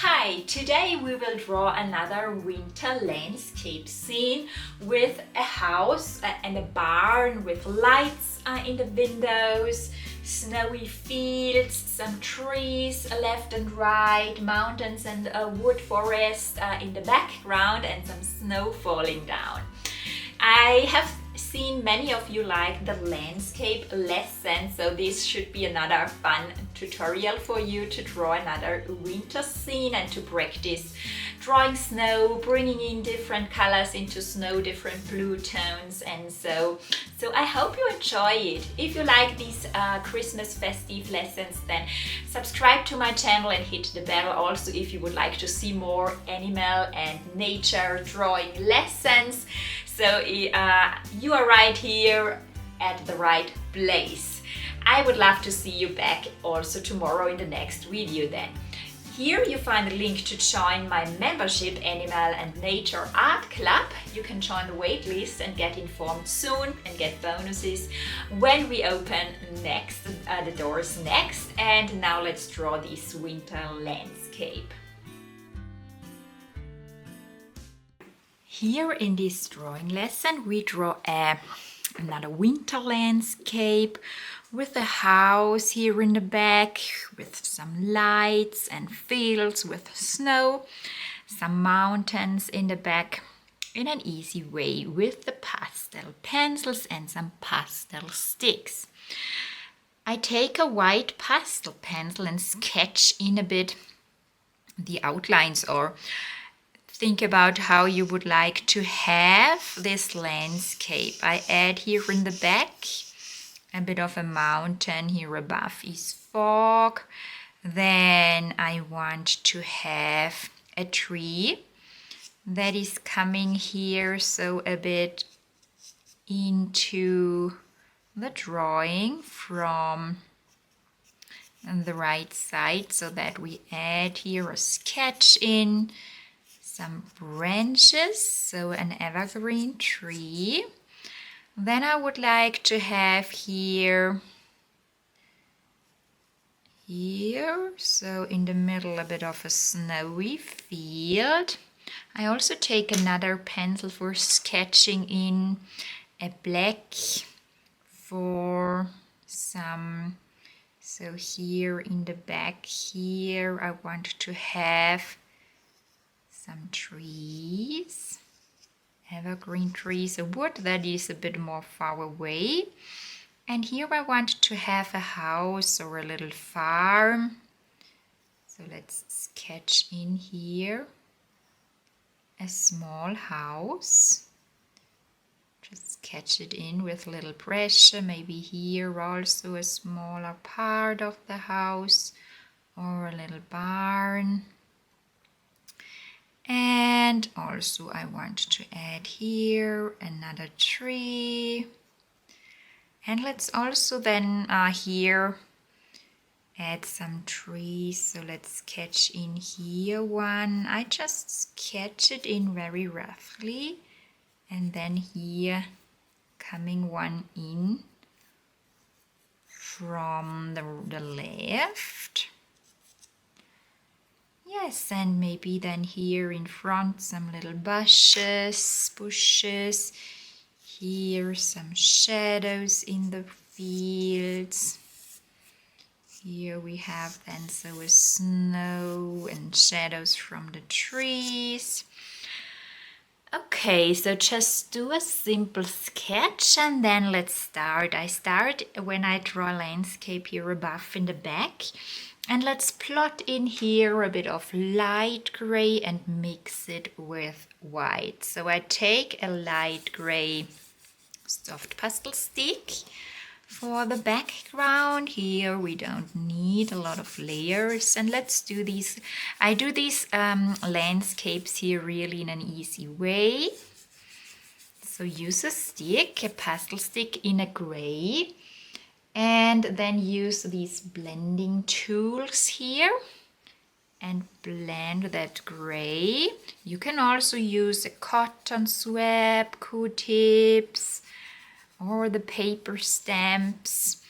Hi, today we will draw another winter landscape scene with a house and a barn with lights in the windows, snowy fields, some trees left and right, mountains and a wood forest in the background and some snow falling down. I have seen many of you like the landscape lesson, so this should be another fun tutorial for you to draw another winter scene and to practice drawing snow, bringing in different colors into snow, different blue tones, and so I hope you enjoy it. If you like these Christmas festive lessons, then subscribe to my channel and hit the bell. Also, if you would like to see more animal and nature drawing lessons, so you are right here at the right place. I would love to see you back also tomorrow in the next video then. Here you find a link to join my membership Animal and Nature Art Club. You can join the waitlist and get informed soon and get bonuses when we open the doors next. And now let's draw this winter landscape. Here in this drawing lesson we draw another winter landscape with a house here in the back with some lights and fields with snow, some mountains in the back in an easy way with the pastel pencils and some pastel sticks. I take a white pastel pencil and sketch in a bit the outlines, or think about how you would like to have this landscape. I add here in the back a bit of a mountain, here above is fog. Then I want to have a tree that is coming here, so a bit into the drawing from the right side, so that we add here a sketch in some branches, so an evergreen tree. Then I would like to have here, so in the middle a bit of a snowy field. I also take another pencil for sketching in a black for some, so here in the back here I want to have some trees, evergreen trees, a wood that is a bit more far away. And here I want to have a house or a little farm. So let's sketch in here a small house. Just sketch it in with a little pressure, maybe here also a smaller part of the house or a little barn. And also I want to add here another tree. And let's also then here add some trees. So let's sketch in here one. I just sketch it in very roughly. And then here coming one in from the left. Yes, and maybe then here in front some little bushes, here some shadows in the fields. Here we have then so a snow and shadows from the trees. Okay, so just do a simple sketch and then let's start. I start when I draw a landscape here above in the back. And let's plot in here a bit of light gray and mix it with white. So I take a light gray soft pastel stick for the background. Here we don't need a lot of layers, and let's do these. I do these landscapes here really in an easy way. So use a stick, a pastel stick in a gray. And then use these blending tools here and blend that gray. You can also use a cotton swab, Q-tips, or the paper stamps.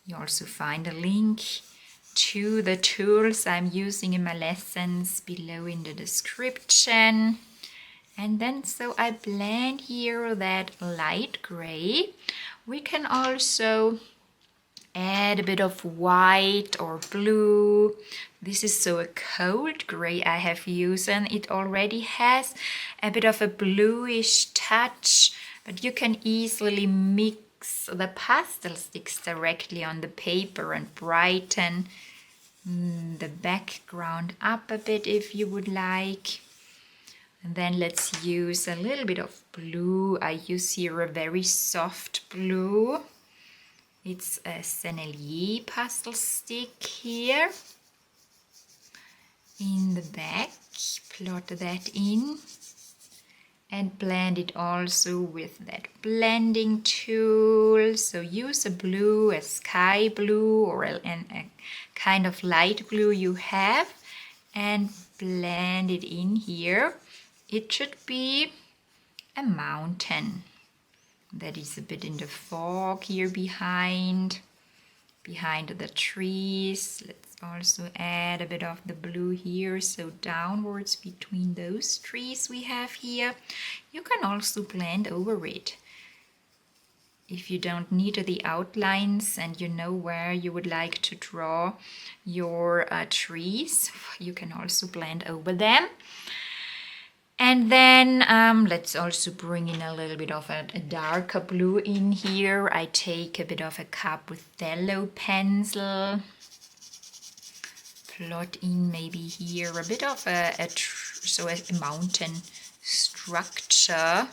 You also find a link to the tools I'm using in my lessons below in the description. And then so I blend here that light gray. We can also add a bit of white or blue. This is so a cold gray I have used, and it already has a bit of a bluish touch, but you can easily mix the pastel sticks directly on the paper and brighten the background up a bit if you would like. And then let's use a little bit of blue. I use here a very soft blue. It's a Sennelier pastel stick here. In the back, plot that in and blend it also with that blending tool. So use a blue, a sky blue, or a kind of light blue you have, and blend it in here. It should be a mountain that is a bit in the fog here behind the trees. Let's also add a bit of the blue here, so downwards between those trees we have here. You can also blend over it. If you don't need the outlines and you know where you would like to draw your trees, you can also blend over them. And then let's also bring in a little bit of a darker blue in here. I take a bit of a cup with yellow pencil. Plot in maybe here a bit of a mountain structure.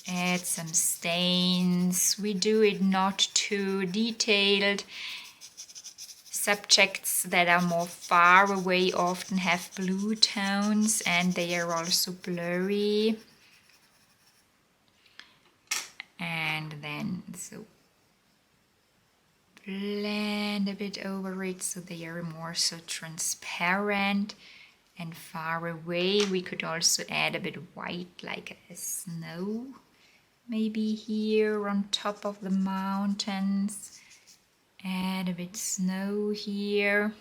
Add some stains. We do it not too detailed. Subjects that are more far away often have blue tones, and they are also blurry. And then so blend a bit over it so they are more so transparent. And far away we could also add a bit of white, like a snow, maybe here on top of the mountains. Add a bit snow here.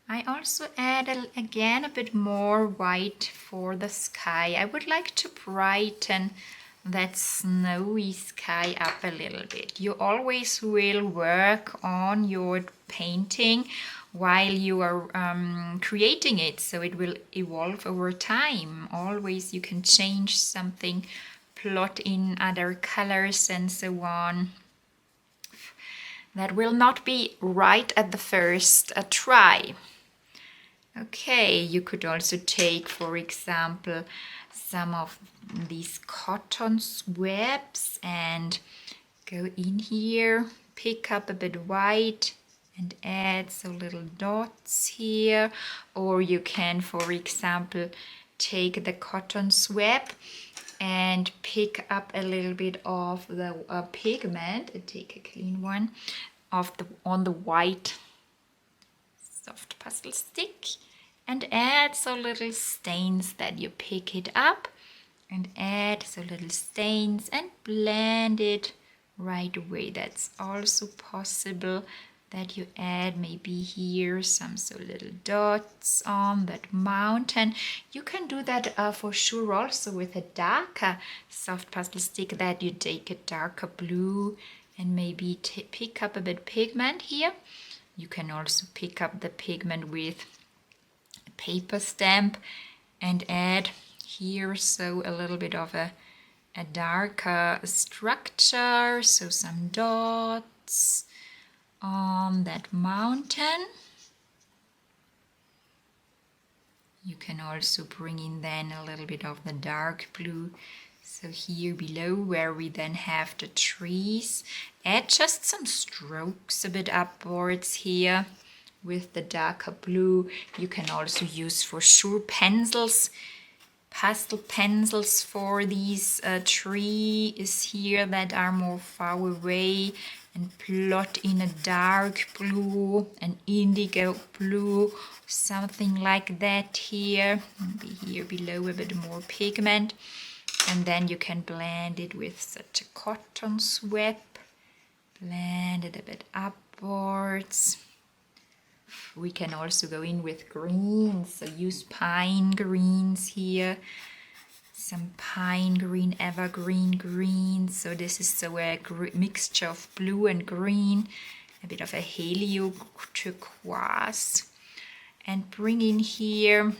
I also add again a bit more white for the sky. I would like to brighten that snowy sky up a little bit. You always will work on your painting while you are creating it, so it will evolve over time. Always you can change something, plot in other colors and so on. That will not be right at the first try. Okay, you could also take, for example, some of these cotton swabs and go in here, pick up a bit white and add some little dots here. Or you can, for example, take the cotton swab and pick up a little bit of the pigment, and take a clean one, on the white soft pastel stick, and add some little stains that you pick it up, and add some little stains and blend it right away. That's also possible that you add maybe here some little dots on that mountain. You can do that for sure also with a darker soft pastel stick, that you take a darker blue and maybe pick up a bit pigment here. You can also pick up the pigment with a paper stamp and add here so a little bit of a darker structure, so some dots on that mountain. You can also bring in then a little bit of the dark blue, so here below where we then have the trees. Add just some strokes a bit upwards here with the darker blue. You can also use for sure pencils, pastel pencils for these trees here that are more far away, and plot in a dark blue, an indigo blue, something like that here. Maybe here below a bit more pigment. And then you can blend it with such a cotton swab. Blend it a bit upwards. We can also go in with greens, so use pine greens here. Some pine green, evergreen greens. So this is a mixture of blue and green, a bit of a helio turquoise. And bring in here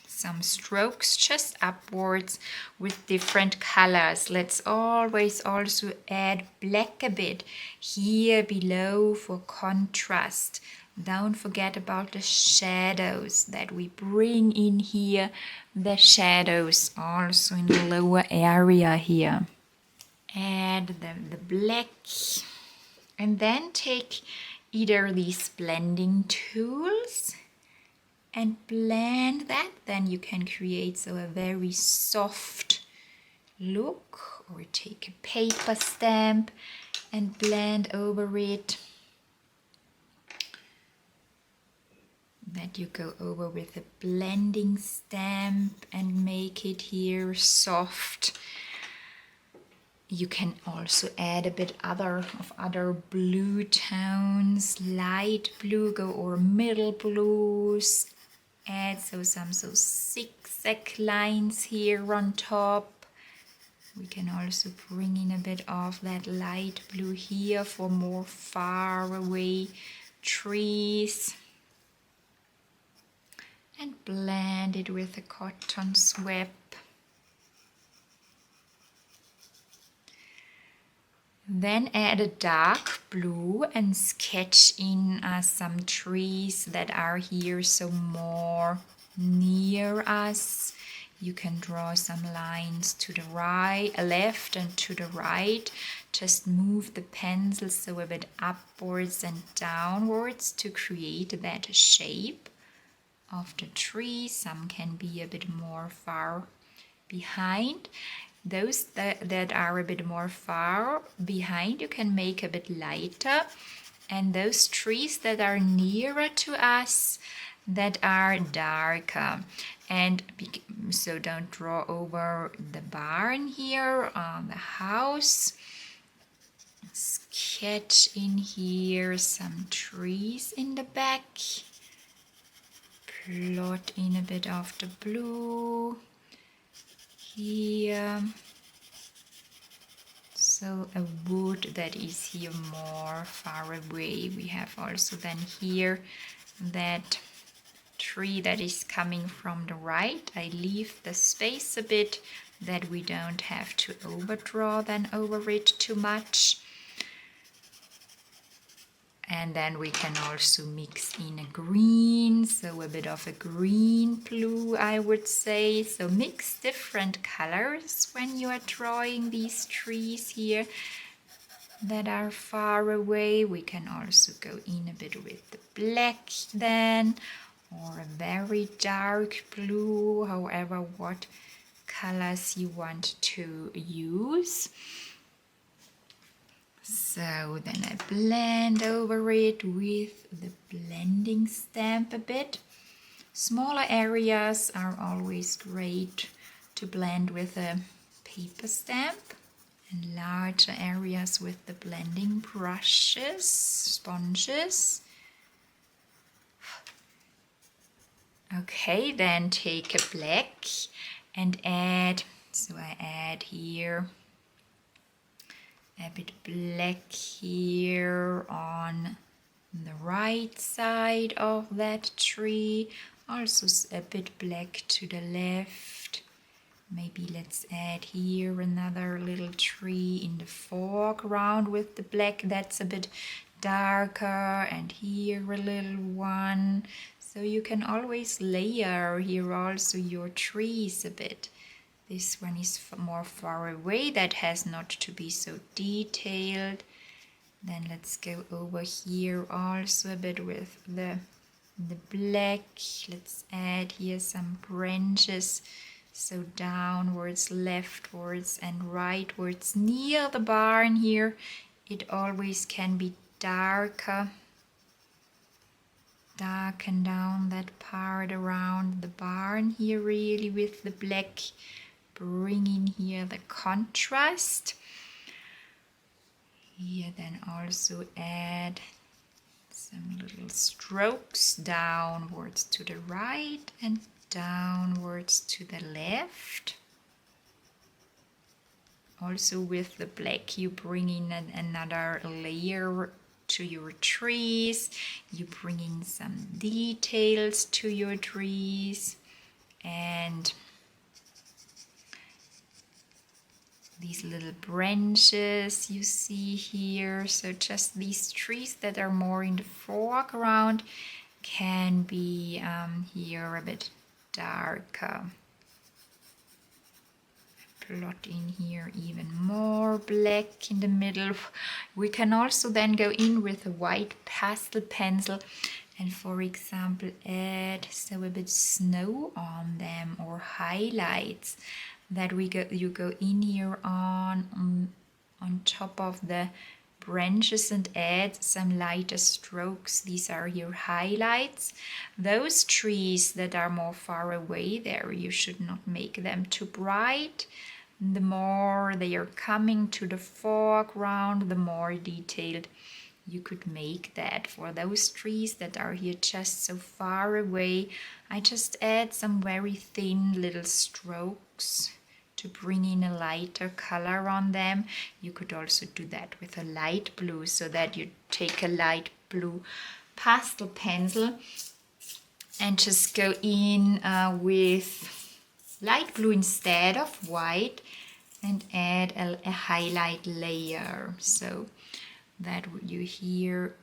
some strokes just upwards with different colors. Let's always also add black a bit here below for contrast. Don't forget about the shadows that we bring in here, the shadows also in the lower area here. Add the black and then take either these blending tools and blend that. Then you can create a very soft look, or take a paper stamp and blend over it. That you go over with a blending stamp and make it here soft. You can also add a bit of other blue tones, light blue, go or middle blues. Add some zigzag lines here on top. We can also bring in a bit of that light blue here for more far away trees. And blend it with a cotton swab. Then add a dark blue and sketch in some trees that are here, so more near us. You can draw some lines to the right, left and to the right. Just move the pencil so a bit upwards and downwards to create that shape of the tree. Some can be a bit more far behind. Those that are a bit more far behind, you can make a bit lighter. And those trees that are nearer to us, that are darker. And so don't draw over the barn here on the house. Sketch in here some trees in the back. Plot in a bit of the blue here. So a wood that is here more far away. We have also then here that tree that is coming from the right. I leave the space a bit that we don't have to overdraw then over it too much. And then we can also mix in a green, so a bit of a green blue, I would say. So mix different colors when you are drawing these trees here that are far away. We can also go in a bit with the black then, or a very dark blue, however what colors you want to use. So then I blend over it with the blending stamp a bit. Smaller areas are always great to blend with a paper stamp, and larger areas with the blending brushes, sponges. Okay, then take a black and add, so I add here a bit black here on the right side of that tree, also a bit black to the left. Maybe let's add here another little tree in the foreground with the black, that's a bit darker, and here a little one. So you can always layer here also your trees a bit. This one is more far away, that has not to be so detailed. Then let's go over here also a bit with the black. Let's add here some branches, so downwards, leftwards and rightwards near the barn here. It always can be darker. Darken down that part around the barn here really with the black. Bring in here the contrast. Here then also add Some little strokes downwards to the right and downwards to the left. Also with the black you bring in another layer to your trees. You bring in some details to your trees. And these little branches you see here. So just these trees that are more in the foreground can be here a bit darker. Plot in here even more black in the middle. We can also then go in with a white pastel pencil and, for example, add a bit snow on them, or highlights that you go in here on top of the branches and add some lighter strokes. These are your highlights. Those trees that are more far away there, you should not make them too bright. The more they are coming to the foreground, the more detailed you could make that. For those trees that are here just so far away, I just add some very thin little strokes to bring in a lighter color on them. You could also do that with a light blue, so that you take a light blue pastel pencil and just go in with light blue instead of white and add a highlight layer, so that you here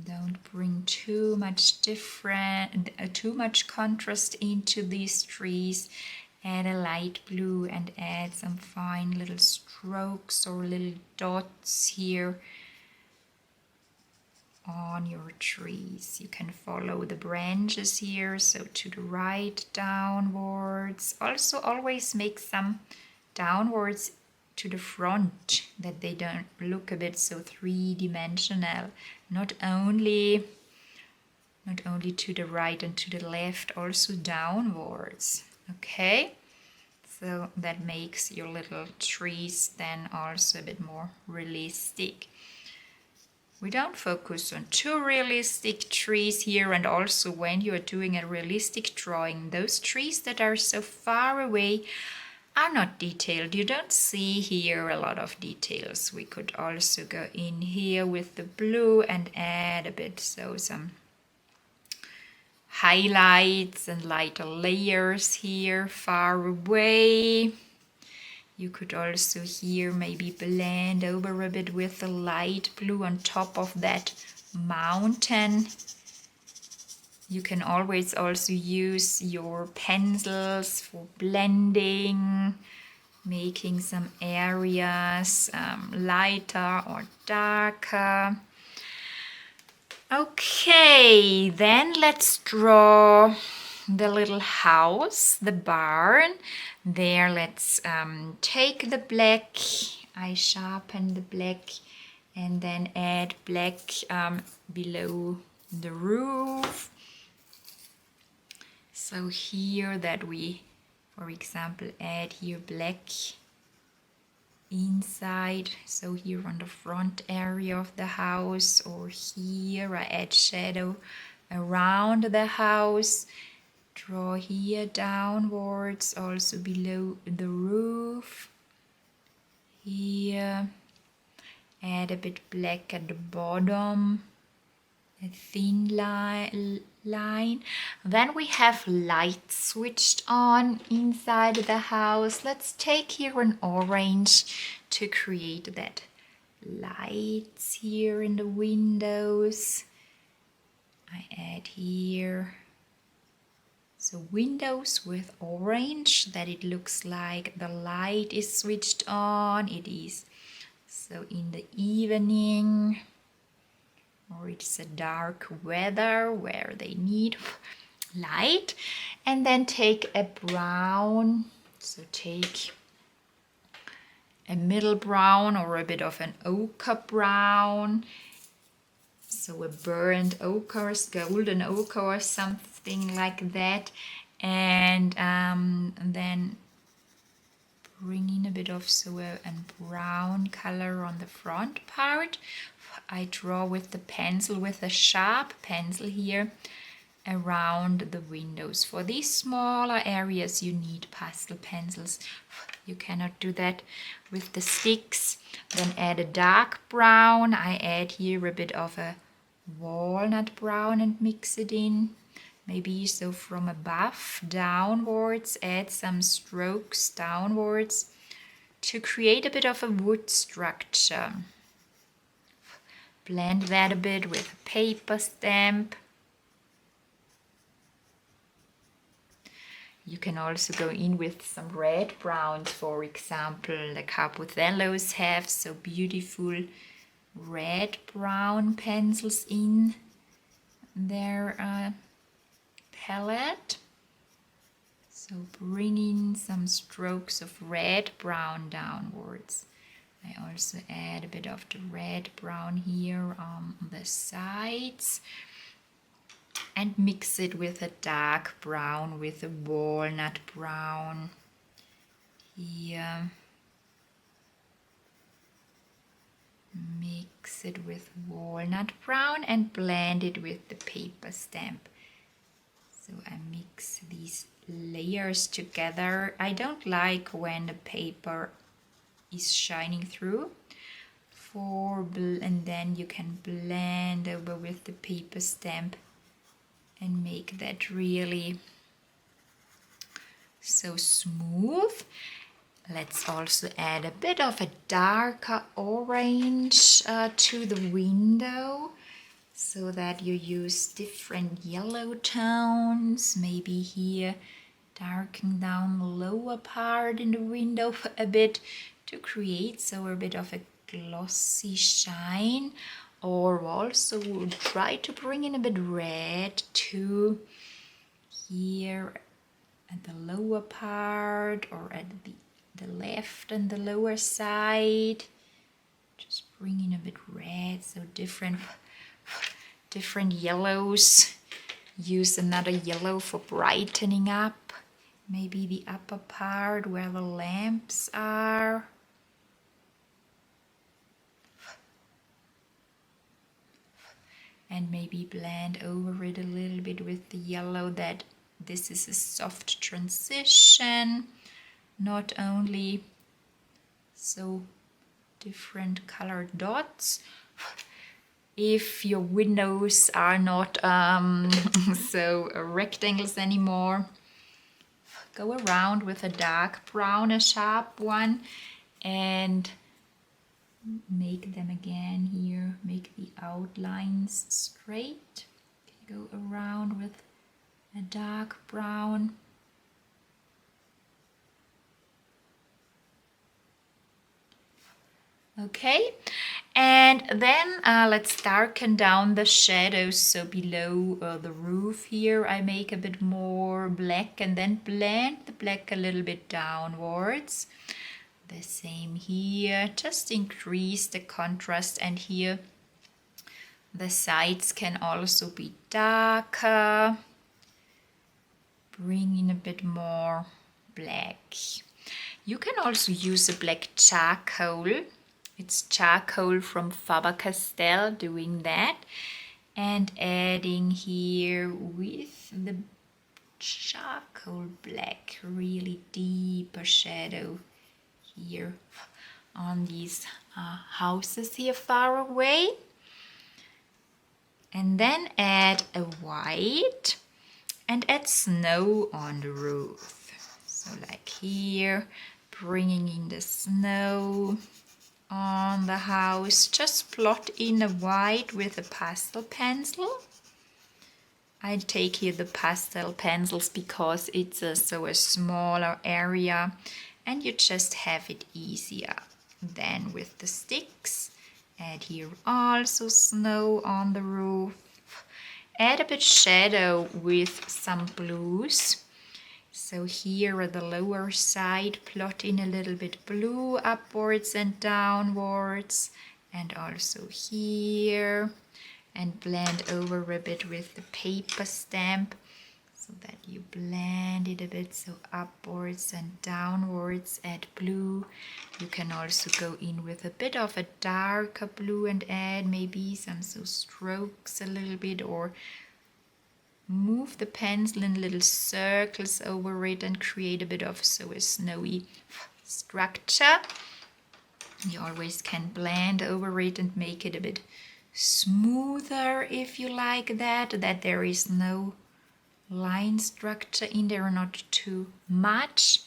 don't bring too much contrast into these trees. Add a light blue and add some fine little strokes or little dots here on your trees. You can follow the branches here, so to the right, downwards. Also always make some downwards to the front, that they don't look a bit so three-dimensional. Not only to the right and to the left, also downwards. Okay, so that makes your little trees then also a bit more realistic. We don't focus on too realistic trees here, and also when you are doing a realistic drawing, those trees that are so far away are not detailed. You don't see here a lot of details. We could also go in here with the blue and add a bit, so some highlights and lighter layers here far away. You could also here maybe blend over a bit with the light blue on top of that mountain. You can always also use your pencils for blending, making some areas lighter or darker. Okay, then let's draw the little house, the barn. There, let's take the black. I sharpen the black and then add black below the roof. So here that we, for example, add here black inside, so here on the front area of the house, or here I add shadow around the house. Draw here downwards, also below the roof. Here, add a bit black at the bottom, a thin line. Then we have lights switched on inside the house. Let's take here an orange to create that lights here in the windows. I add here, so windows with orange, that it looks like the light is switched on. It is. So in the evening, or it's a dark weather where they need light. And then take a brown, so take a middle brown or a bit of an ochre brown. So a burnt ochre, golden ochre or something like that. And then bring in a bit of silver and brown color on the front part. I draw with the pencil, with a sharp pencil here, around the windows. For these smaller areas you need pastel pencils. You cannot do that with the sticks. Then add a dark brown. I add here a bit of a walnut brown and mix it in. Maybe so from above downwards, add some strokes downwards to create a bit of a wood structure. Blend that a bit with a paper stamp. You can also go in with some red browns, for example. The Caputellos have so beautiful red brown pencils in their palette. So bring in some strokes of red brown downwards. I also add a bit of the red brown here on the sides. And mix it with a dark brown, with a walnut brown here. Mix it with walnut brown and blend it with the paper stamp. So I mix these layers together. I don't like when the paper is shining through. And then you can blend over with the paper stamp and make that really so smooth. Let's also add a bit of a darker orange to the window, so that you use different yellow tones. Maybe here darken down the lower part in the window a bit to create so a bit of a glossy shine. Or also try to bring in a bit red too, here at the lower part or at the left and the lower side. Just bring in a bit red, so different yellows. Use another yellow for brightening up, maybe the upper part where the lamps are. And maybe blend over it a little bit with the yellow, that this is a soft transition, not only so different colored dots. If your windows are not so rectangles anymore, go around with a dark brown, a sharp one, and make them again here, make the outlines straight. Go around with a dark brown. Okay, and then let's darken down the shadows. So below the roof here I make a bit more black and then blend the black a little bit downwards. The same here, just increase the contrast, and here the sides can also be darker. Bring in a bit more black. You can also use a black charcoal. It's charcoal from Faber-Castell doing that. And adding here with the charcoal black, really deeper shadow here on these houses here far away. And then add a white and add snow on the roof. So like here, bringing in the snow on the house. Just plot in a white with a pastel pencil. I take here the pastel pencils because it's a smaller area and you just have it easier. Then with the sticks, add here also snow on the roof. Add a bit shadow with some blues. So here at the lower side, plot in a little bit blue upwards and downwards, and also here, and blend over a bit with the paper stamp. so that you blend it a bit, so upwards and downwards. Add blue. You can also go in with a bit of a darker blue and add maybe some strokes a little bit, or move the pencil in little circles over it and create a bit of a snowy structure. You always can blend over it and make it a bit smoother if you like that there is no line structure in there, not too much.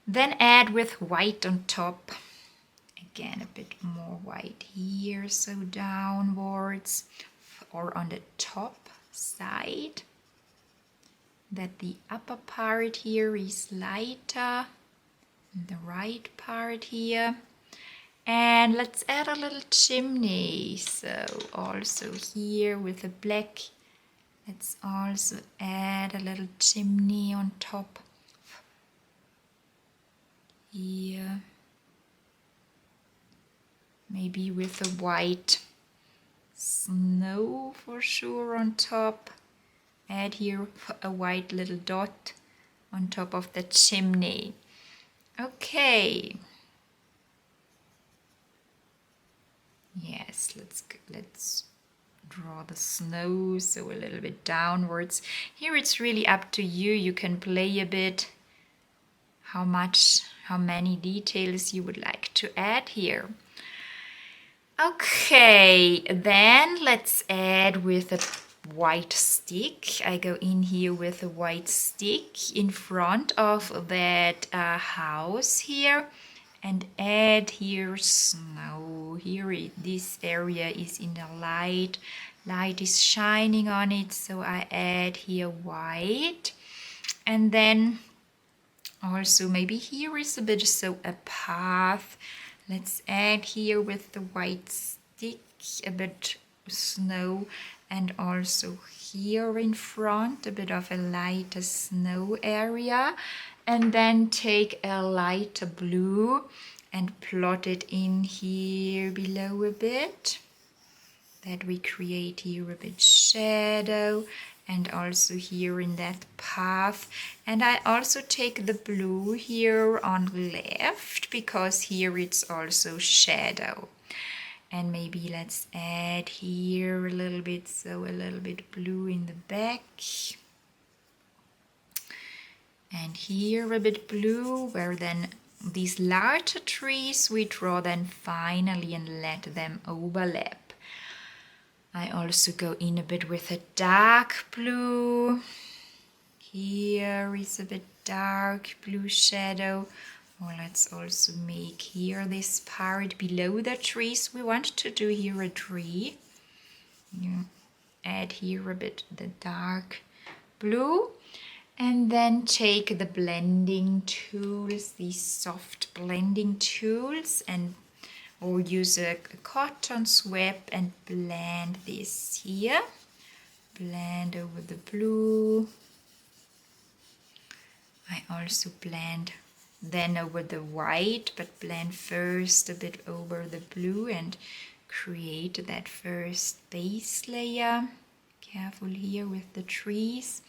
Then add with white on top. Again, a bit more white here, so downwards or on the top side, that the upper part here is lighter than the right part here. And let's add a little chimney. So also here with the black, let's also add a little chimney on top here. Maybe with a white snow for sure on top. Add here a white little dot on top of the chimney. Okay. Yes, let's draw the snow, so a little bit downwards. Here it's really up to you. You can play a bit how many details you would like to add here. Okay, then let's add with a white stick. I go in here with a white stick in front of that house here, and add here snow. Here this area is in the light is shining on it, so I add here white. And then also maybe here is a bit a path. Let's add here with the white stick a bit snow, and also here in front a bit of a lighter snow area. And then take a lighter blue and plot it in here below a bit, that we create here a bit shadow, and also here in that path. And I also take the blue here on left, because here it's also shadow. And maybe let's add here a little bit, so a little bit blue in the back. And here a bit blue, where then these larger trees we draw then finally and let them overlap. I also go in a bit with a dark blue. Here is a bit dark blue shadow. Or let's also make here this part below the trees. We want to do here a tree. You add here a bit the dark blue. And then take the blending tools, these soft blending tools, or use a cotton swab and blend this here. Blend over the blue. I also blend then over the white, but blend first a bit over the blue and create that first base layer. Careful here with the trees.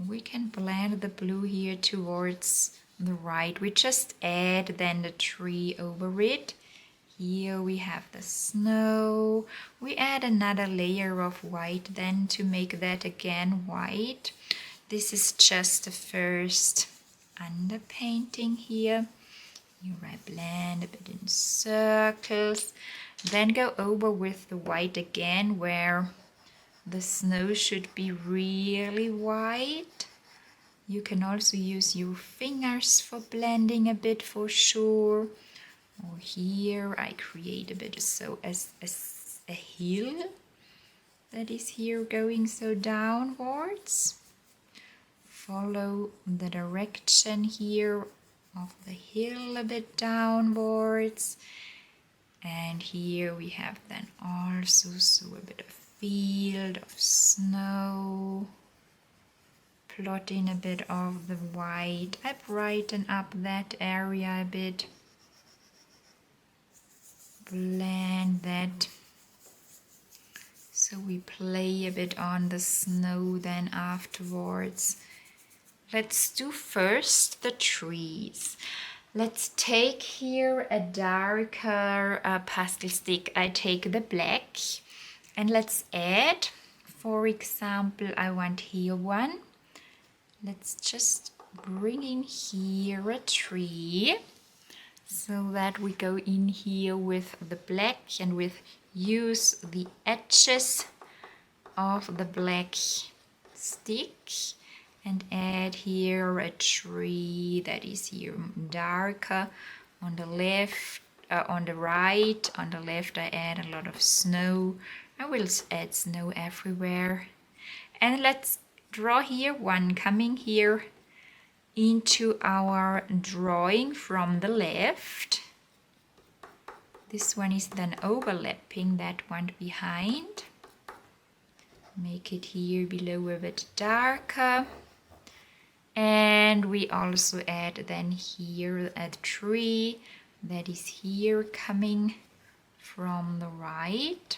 We can blend the blue here towards the right. We just add then the tree over it. Here we have the snow. We add another layer of white then to make that again white. This is just the first underpainting here. Here I blend a bit in circles. Then go over with the white again, where the snow should be really white. You can also use your fingers for blending a bit for sure. Or here I create a bit so as a hill that is here going so downwards. Follow the direction here of the hill a bit downwards. And here we have then also a bit of field of snow. Plot in a bit of the white. I brighten up that area a bit. Blend that So we play a bit on the snow then afterwards. Let's do first the trees. Let's take here a darker pastel stick. I take the black and let's add, for example, I want here one. Let's just bring in here a tree so that we go in here with the black and use the edges of the black stick and add here a tree that is here darker on the left, on the right. On the left I add a lot of snow. I will add snow everywhere. And let's draw here one coming here into our drawing from the left. This one is then overlapping that one behind. Make it here below a bit darker. And we also add then here a tree that is here coming from the right.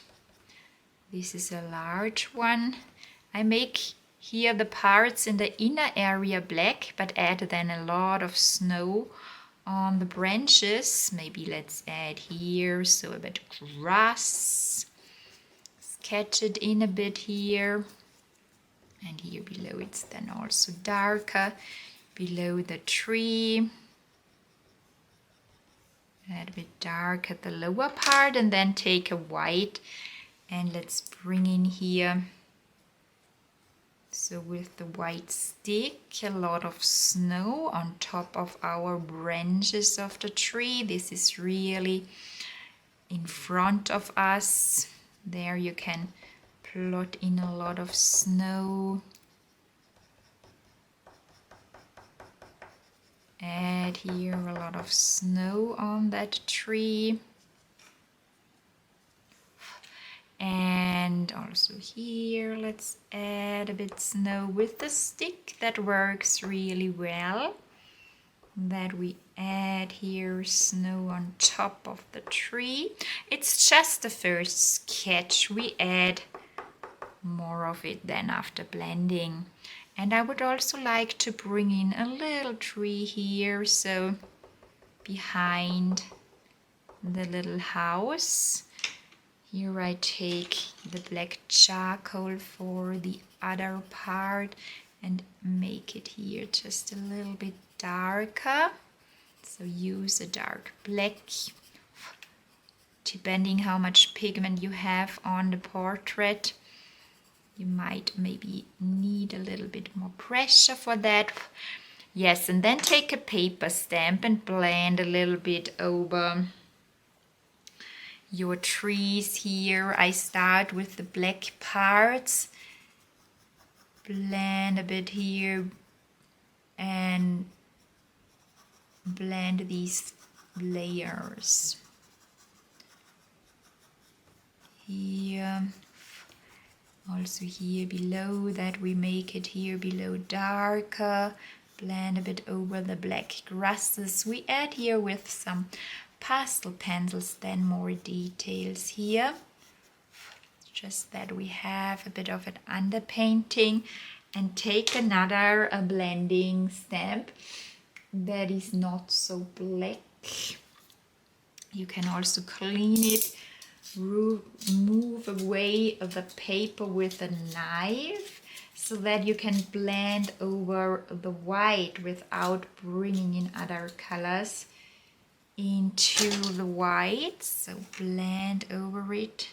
This is a large one. I make here the parts in the inner area black, but add then a lot of snow on the branches. Maybe let's add here, so a bit grass. Sketch it in a bit here. And here below it's then also darker, below the tree. Add a bit dark at the lower part and then take a white and let's bring in here. So with the white stick, a lot of snow on top of our branches of the tree. This is really in front of us. There you can plot in a lot of snow. Add here a lot of snow on that tree. And also here, let's add a bit snow with the stick. That works really well. That we add here snow on top of the tree. It's just the first sketch. We add more of it then after blending. And I would also like to bring in a little tree here, so behind the little house. Here I take the black charcoal for the other part and make it here just a little bit darker. So use a dark black, depending how much pigment you have on the portrait. You might maybe need a little bit more pressure for that. Yes, and then take a paper stamp and blend a little bit over your trees here. I start with the black parts, blend a bit here and blend these layers here. Also here below that we make it here below darker, blend a bit over the black grasses. We add here with some pastel pencils then more details here. Just that we have a bit of an underpainting, and take another blending stamp that is not so black. You can also clean it, move away the paper with a knife so that you can blend over the white without bringing in other colors into the white. So blend over it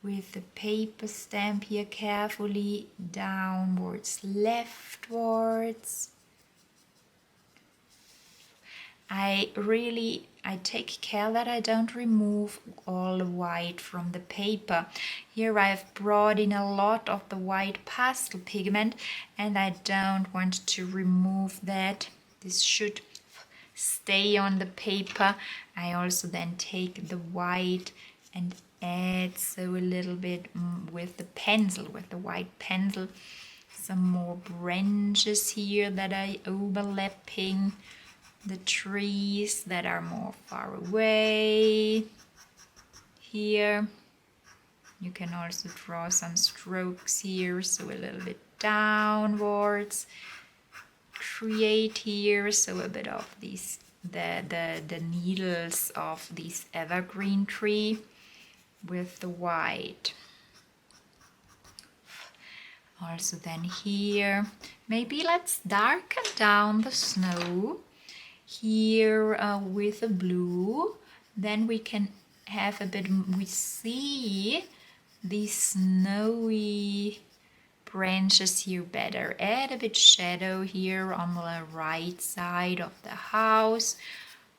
with the paper stamp here carefully, downwards, leftwards. I take care that I don't remove all the white from the paper. Here I've brought in a lot of the white pastel pigment and I don't want to remove that. This should stay on the paper. I also then take the white and add so a little bit with the pencil, with the white pencil, some more branches here that I overlapping the trees that are more far away here. You can also draw some strokes here, so a little bit downwards. Create here, so a bit of these the needles of this evergreen tree with the white. Also then here, maybe let's darken down the snow here with a blue. Then we can have a bit, we see these snowy branches here better. Add a bit shadow here on the right side of the house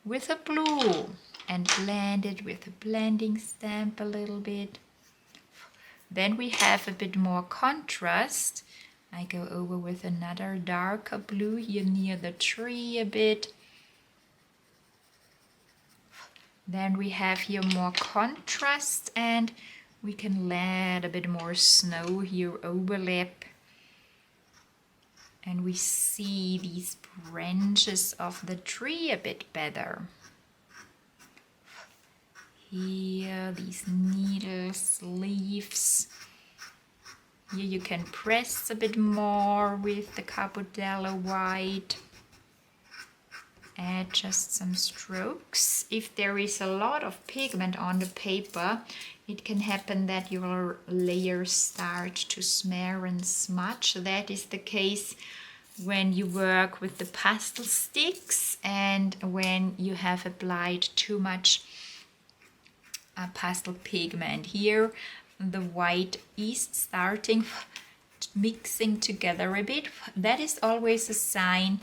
with a blue and blend it with a blending stamp a little bit. Then we have a bit more contrast. I go over with another darker blue here near the tree a bit. Then we have here more contrast, and we can add a bit more snow here, overlap. And we see these branches of the tree a bit better. Here, these needles, leaves. Here you can press a bit more with the Carbonella white. Add just some strokes. If there is a lot of pigment on the paper, it can happen that your layers start to smear and smudge. That is the case when you work with the pastel sticks and when you have applied too much pastel pigment. Here the white is starting mixing together a bit. That is always a sign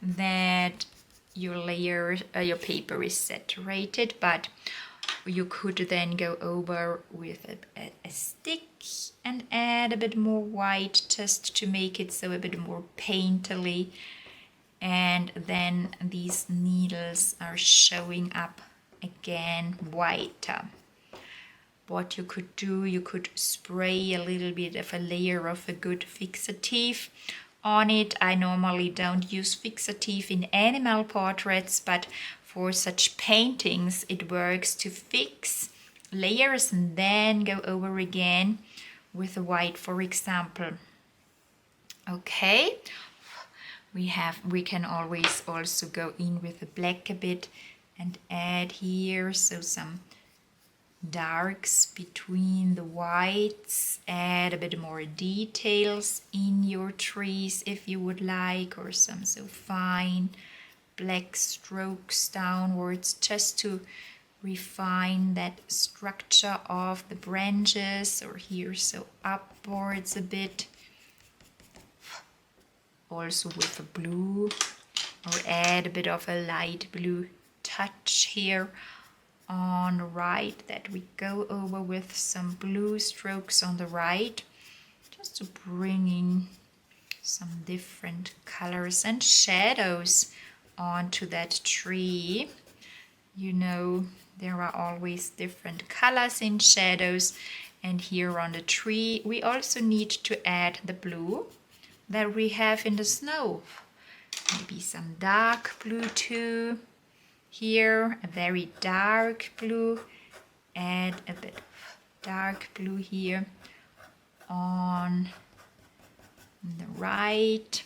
that your layer, your paper is saturated, but you could then go over with a stick and add a bit more white just to make it so a bit more painterly, and then these needles are showing up again whiter. What you could do, you could spray a little bit of a layer of a good fixative on it. I normally don't use fixative in animal portraits, but for such paintings it works to fix layers and then go over again with the white, for example. Okay, we can always also go in with the black a bit and add here so some darks between the whites. Add a bit more details in your trees if you would like, or some so fine black strokes downwards just to refine that structure of the branches, or here so upwards a bit. Also with the blue, or add a bit of a light blue touch here on the right, that we go over with some blue strokes on the right, just to bring in some different colors and shadows onto that tree. You know, there are always different colors in shadows, and here on the tree we also need to add the blue that we have in the snow. Maybe some dark blue too. Here a very dark blue, add a bit of dark blue here on the right.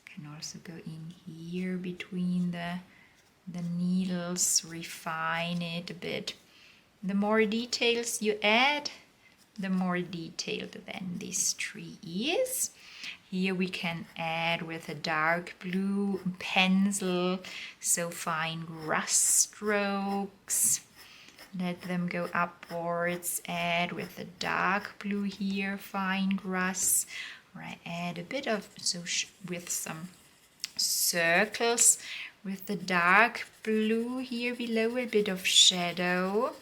Can also go in here between the needles, refine it a bit. The more details you add, the more detailed then this tree is. Here we can add with a dark blue pencil, so fine grass strokes. Let them go upwards. Add with the dark blue here, fine grass. Or I add a bit of, with some circles with the dark blue here below, a bit of shadow.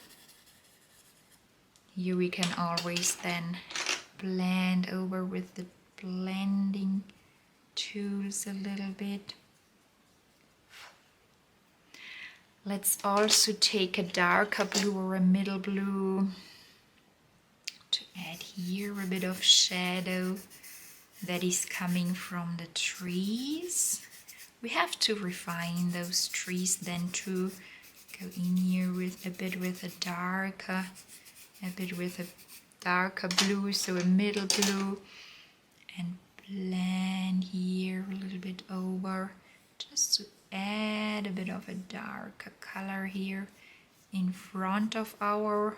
Here we can always then blend over with the blending tools a little bit. Let's also take a darker blue or a middle blue to add here a bit of shadow that is coming from the trees. We have to refine those trees then to go in here with a bit with a darker blue, so a middle blue, and blend here a little bit over, just to add a bit of a darker color here in front of our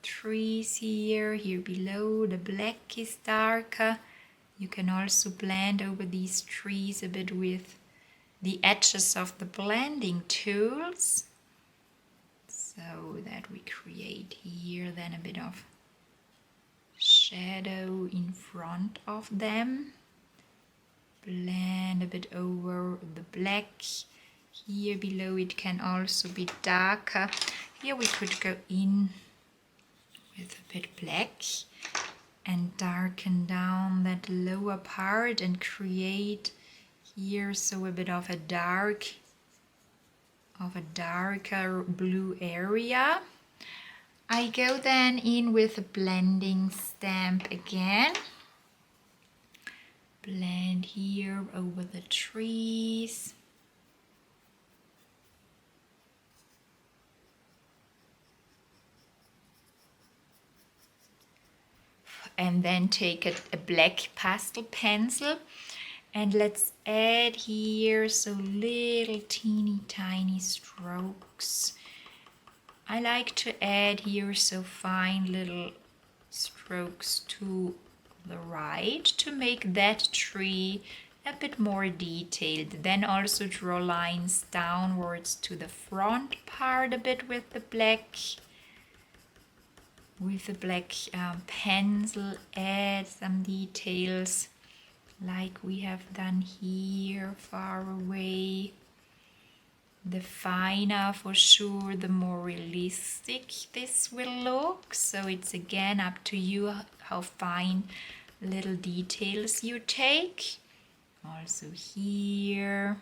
trees here. Here below the black is darker. You can also blend over these trees a bit with the edges of the blending tools, so that we create here then a bit of shadow in front of them. Blend a bit over the black. Here below it can also be darker. Here we could go in with a bit black and darken down that lower part and create here so a bit of a darker blue area. I go then in with a blending stamp again. Blend here over the trees. And then take a black pastel pencil and let's add here so little teeny tiny strokes. I like to add here so fine little strokes to the right to make that tree a bit more detailed. Then also draw lines downwards to the front part a bit with the black. With the black pencil, add some details like we have done here far away. The finer for sure, the more realistic this will look. So it's again up to you how fine little details you take. Also here,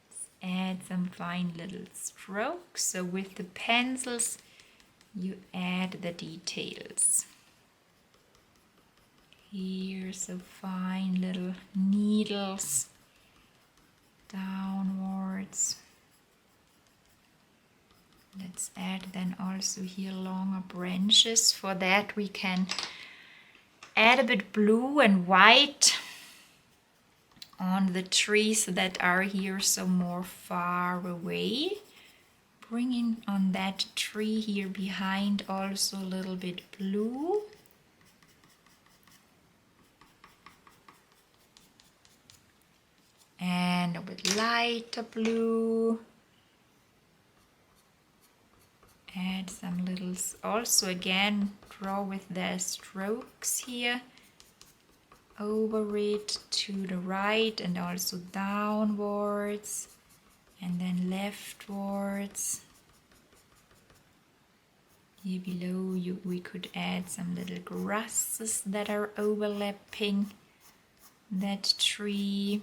let's add some fine little strokes. So with the pencils, you add the details. Here, so fine little needles downwards. Let's add then also here longer branches. For that we can add a bit blue and white on the trees that are here so more far away. Bringing on that tree here behind also a little bit blue. And a bit lighter blue. Add some little, also again draw with the strokes here over it to the right and also downwards and then leftwards. Here below we could add some little grasses that are overlapping that tree.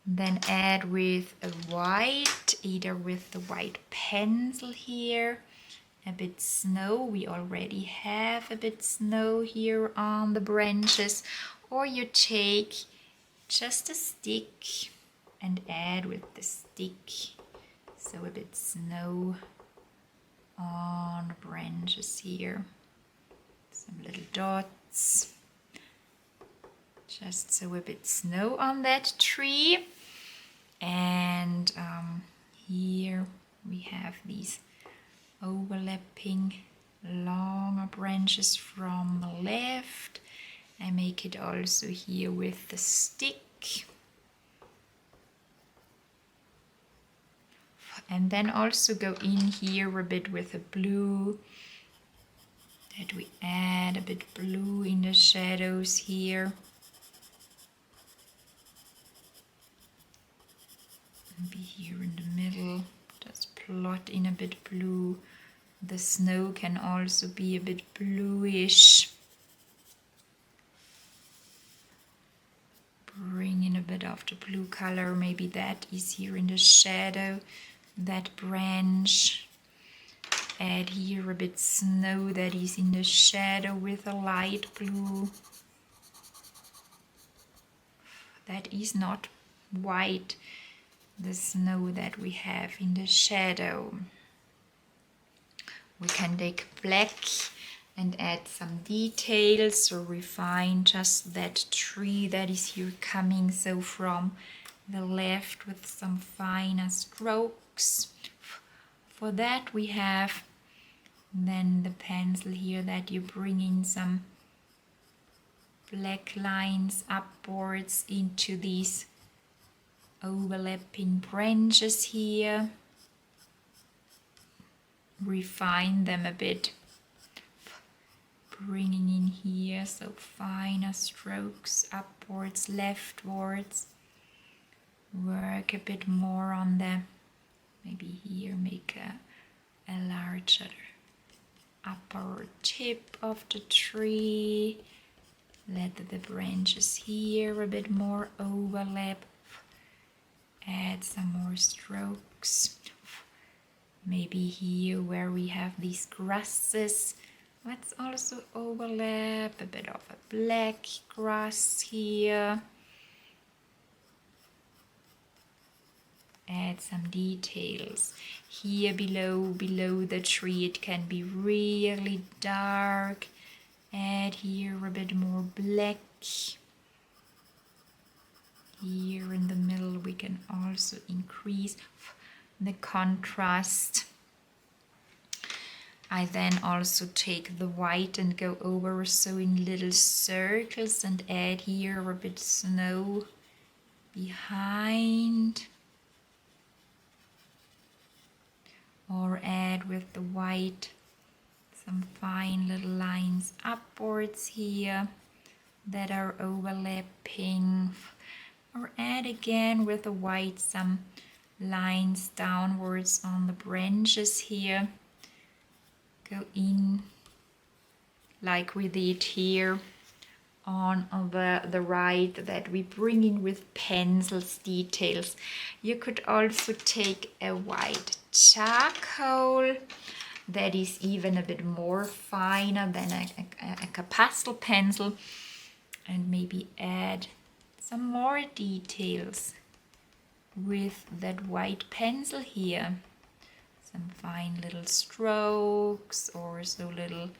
Then add with a white, either with the white pencil here, a bit snow. We already have a bit snow here on the branches, or you take just a stick and add with the stick, so a bit snow on the branches here. Some little dots. Just so a bit snow on that tree. And here we have these overlapping longer branches from the left. I make it also here with the stick. And then also go in here a bit with a blue, that we add a bit blue in the shadows here. Be here in the middle, just plot in a bit blue. The snow can also be a bit bluish. Bring in a bit of the blue color, maybe that is here in the shadow, that branch. Add here a bit snow that is in the shadow with a light blue. That is not white. the snow that we have in the shadow. We can take black and add some details or refine just that tree that is here coming so from the left with some finer strokes. For that we have then the pencil here that you bring in some black lines upwards into these overlapping branches here. Refine them a bit, bringing in here so finer strokes upwards, leftwards. Work a bit more on the, maybe here make a larger upper tip of the tree. Let the branches here a bit more overlap. Add some more strokes. Maybe here where we have these grasses, let's also overlap a bit of a black grass here. Add some details. Here below the tree it can be really dark. Add here a bit more black. Here in the middle we can also increase the contrast. I then also take the white and go over so in little circles and add here a bit snow behind. Or add with the white some fine little lines upwards here that are overlapping. Or add again with the white some lines downwards on the branches here. Go in like we did here on the right, that we bring in with pencils details. You could also take a white charcoal that is even a bit more finer than a pastel pencil, and maybe add some more details with that white pencil here. Some fine little strokes, or so little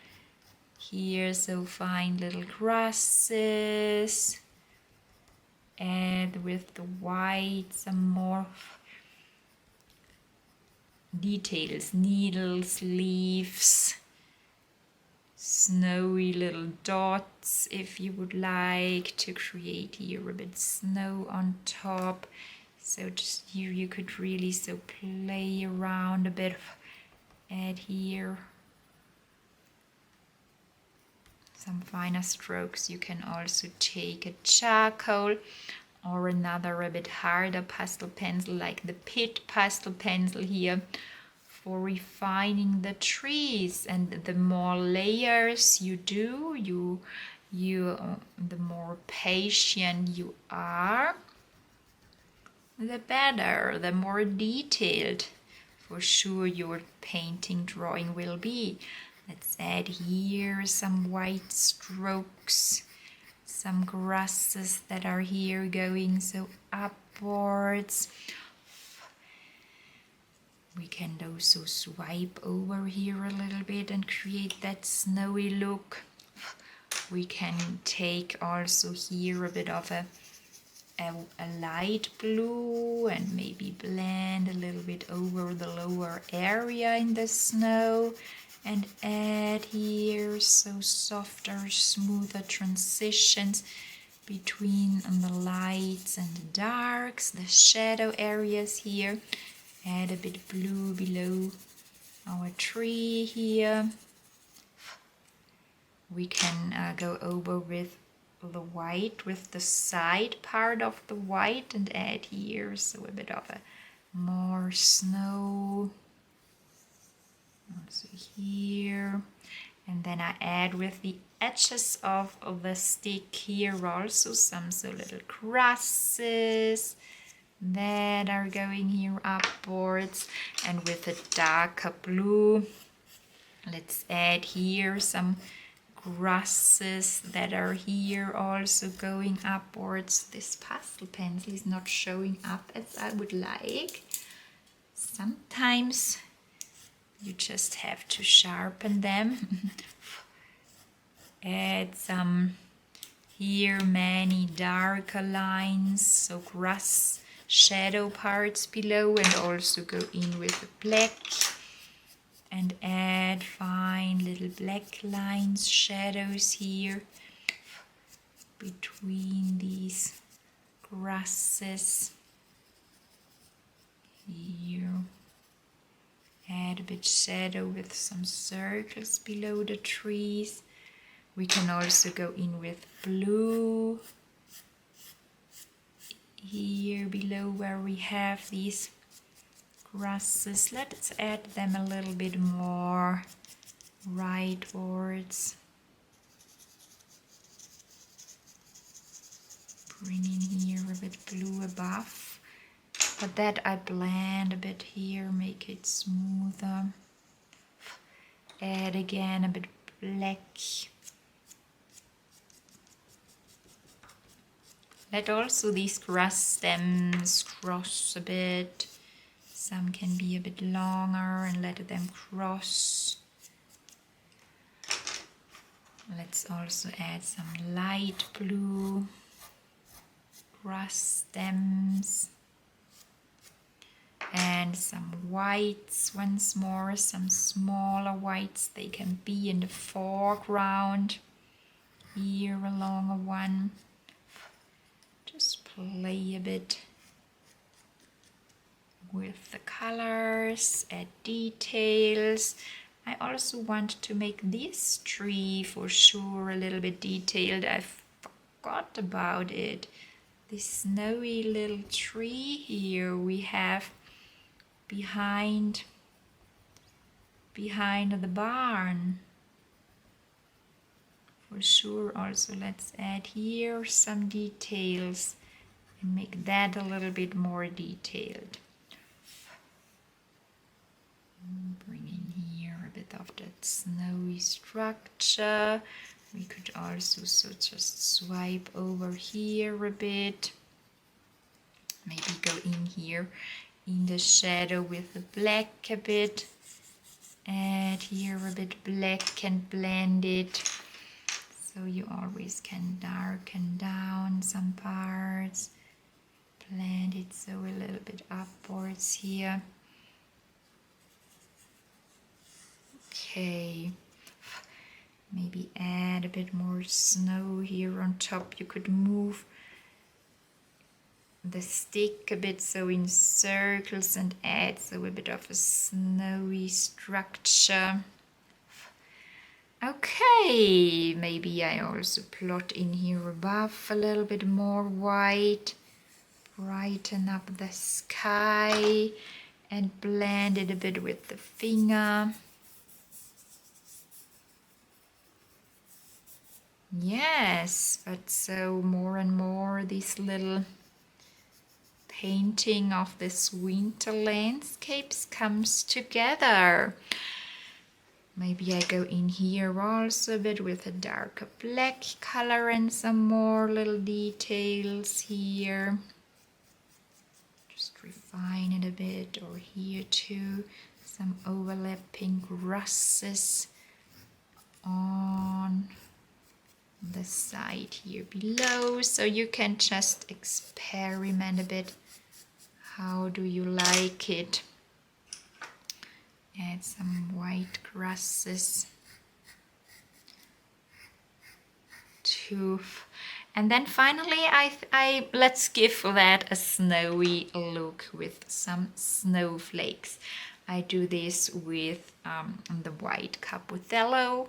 here, so fine little grasses. Add with the white some more details, needles, leaves, snowy little dots if you would like to create here a bit snow on top. So just here you could really so play around a bit. Add here some finer strokes. You can also take a charcoal or another a bit harder pastel pencil like the Pitt pastel pencil here for refining the trees. And the more layers you do, the more patient you are, the better, the more detailed for sure your painting drawing will be. Let's add here some white strokes, some grasses that are here going so upwards. We can also swipe over here a little bit and create that snowy look. We can take also here a bit of a light blue and maybe blend a little bit over the lower area in the snow, and add here so softer, smoother transitions between the lights and the darks, the shadow areas here. Add a bit blue below our tree here. We can go over with the white, with the side part of the white, and add here so a bit of a more snow also here. And then I add with the edges of the stick here also some so little grasses that are going here upwards. And with a darker blue, let's add here some grasses that are here also going upwards. This pastel pencil is not showing up as I would like. Sometimes you just have to sharpen them. Add some here, many darker lines, so grass shadow parts below, and also go in with the black and add fine little black lines, shadows here between these grasses. Here, add a bit shadow with some circles below the trees. We can also go in with blue here below where we have these grasses. Let's add them a little bit more rightwards. Bring in here a bit blue above. But that I blend a bit here, make it smoother. Add again a bit black. Let also these grass stems cross a bit. Some can be a bit longer and let them cross. Let's also add some light blue grass stems. And some whites once more, some smaller whites. They can be in the foreground. Here along a one. Just play a bit with the colors, add details. I also want to make this tree for sure a little bit detailed. I forgot about it. This snowy little tree here we have behind the barn. For sure also let's add here some details and make that a little bit more detailed. Bring in here a bit of that snowy structure. We could also just swipe over here a bit. Maybe go in here in the shadow with the black a bit. Add here a bit black and blend it. So you always can darken down some parts. Blend it so a little bit upwards here. Okay. Maybe add a bit more snow here on top. You could move the stick a bit so in circles and add so a bit of a snowy structure. Okay, maybe I also plot in here above a little bit more white. Brighten up the sky and blend it a bit with the finger. Yes, but so more and more this little painting of this winter landscapes comes together. Maybe I go in here also a bit with a darker black color and some more little details here. Just refine it a bit, or here too, some overlapping grasses on the side here below, so you can just experiment a bit. How do you like it? Add some white grasses too. And then finally I let's give that a snowy look with some snowflakes. I do this with the white Capputello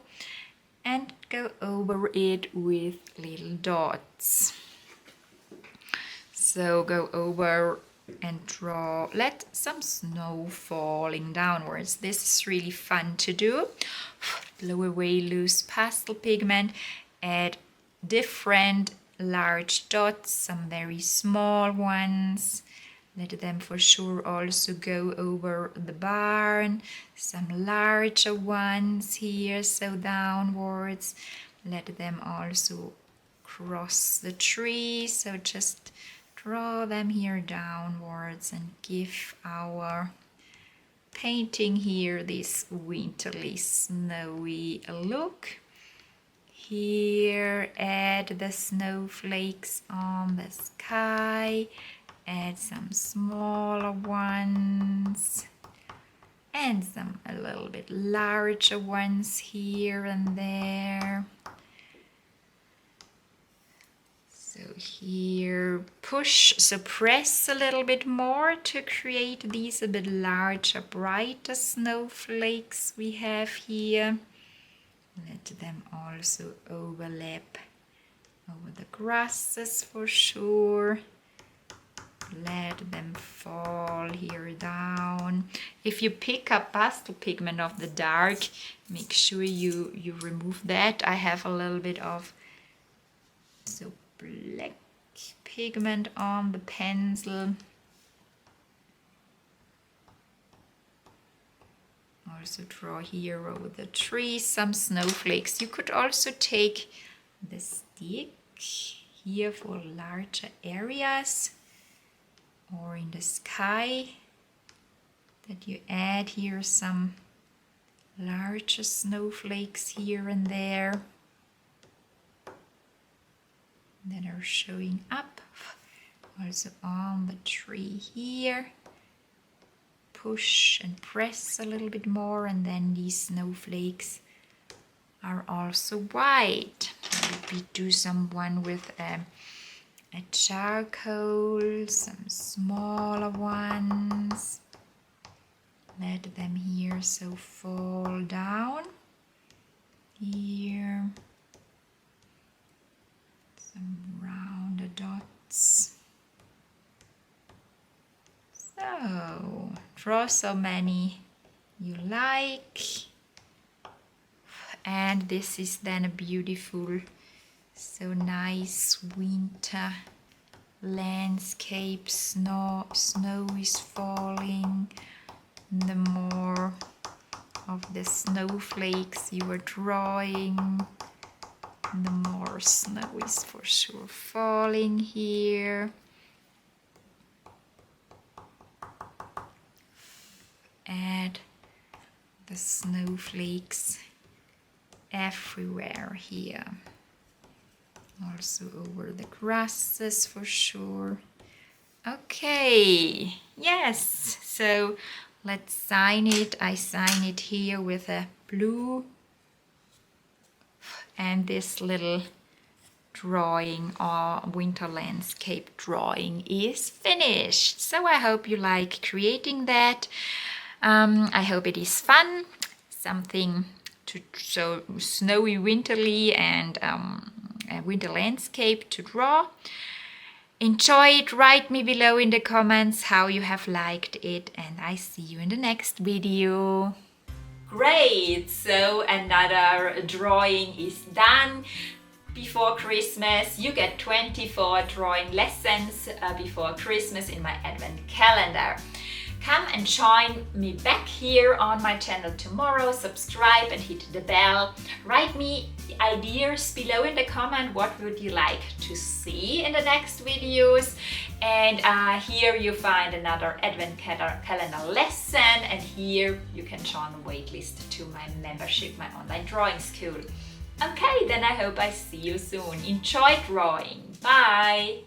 and go over it with little dots. So go over and draw, let some snow falling downwards. This is really fun to do. Blow away loose pastel pigment, add different large dots, some very small ones, Let them for sure also go over the barn. Some larger ones here, so downwards. Let them also cross the tree, so just draw them here downwards and give our painting here this winterly snowy look. Here add the snowflakes on the sky, add some smaller ones and some a little bit larger ones here and there. So here press a little bit more to create these a bit larger, brighter snowflakes we have here. Let them also overlap over the grasses for sure. Let them fall here down. If you pick up pastel pigment of the dark, make sure you remove that. I have a little bit of black pigment on the pencil. Also draw here over the tree some snowflakes. You could also take the stick here for larger areas, or in the sky, that you add here some larger snowflakes here and there that are showing up also on the tree here. Push and press a little bit more, and then these snowflakes are also white. Maybe do someone with a charcoal, some smaller ones. Let them here so fall down. Here, some rounded dots. So, draw so many you like. And this is then a beautiful, so nice winter landscape. Snow is falling. The more of the snowflakes you are drawing, the more snow is for sure falling here. Add the snowflakes everywhere here. Also over the grasses for sure. Okay, yes, so let's sign it. I sign it here with a blue, and this little drawing or winter landscape drawing is finished. So I hope you like creating that. I hope it is fun, something to so snowy winterly and a winter landscape to draw. Enjoy it, write me below in the comments how you have liked it, and I see you in the next video. Great, so another drawing is done. Before Christmas, you get 24 drawing lessons before Christmas in my advent calendar. Come and join me back here on my channel tomorrow. Subscribe and hit the bell. Write me ideas below in the comment. What would you like to see in the next videos? And here you find another advent calendar lesson, and here you can join the waitlist to my membership, my online drawing school. Okay, then I hope I see you soon. Enjoy drawing. Bye!